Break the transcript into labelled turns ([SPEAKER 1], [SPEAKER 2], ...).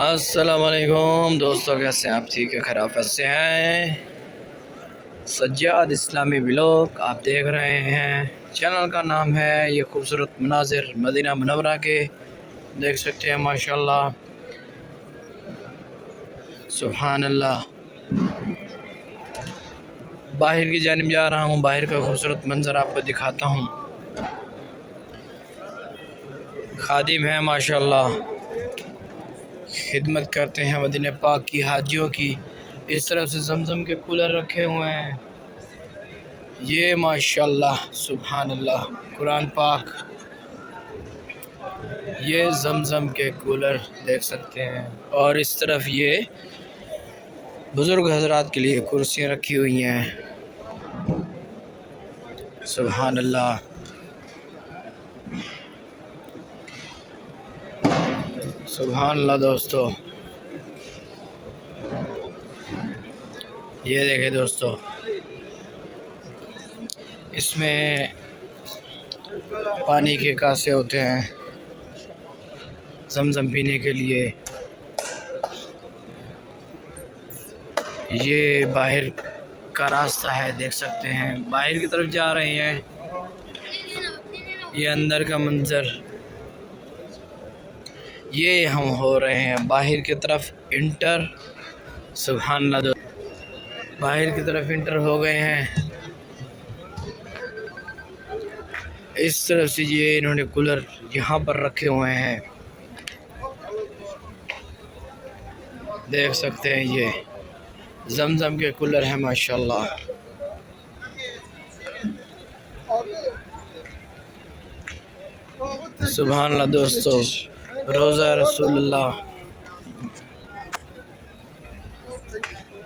[SPEAKER 1] अस्सलाम वालेकुम दोस्तों, कैसे हैं आप? ठीक है, खैरियत से हैं। सज्जाद इस्लामी व्लॉग आप देख रहे हैं। चैनल का नाम है ये खूबसूरत मनाजिर मदीना मुनव्वरा के, देख सकते हैं माशाल्लाह, सुभान अल्लाह। बाहर की जानिब जा रहा हूँ, बाहर का खूबसूरत मंजर आपको दिखाता हूँ। खादिम है माशाल्लाह, खिदमत करते हैं मदीने पाक की हाजियों की। इस तरफ से जमजम के कूलर रखे हुए हैं। ये माशाल्लाह सुभान अल्लाह कुरान पाक, ये जमजम के कूलर देख सकते हैं। और इस तरफ ये बुज़ुर्ग हजरात के लिए कुर्सियाँ रखी हुई हैं। सुभान अल्लाह, सुभान अल्लाह। दोस्तों ये देखें दोस्तों, इसमें पानी के कासे होते हैं जमजम पीने के लिए। ये बाहर का रास्ता है, देख सकते हैं बाहर की तरफ जा रहे हैं। ये अंदर का मंजर, ये हम हो रहे हैं बाहर की तरफ इंटर। सुभान अल्लाह, बाहर की तरफ इंटर हो गए हैं। इस तरफ से ये इन्होंने कूलर यहाँ पर रखे हुए हैं, देख सकते हैं। ये जमजम के कूलर हैं माशाल्लाह। सुभान अल्लाह दोस्तों, रोज़ा रसूलुल्लाह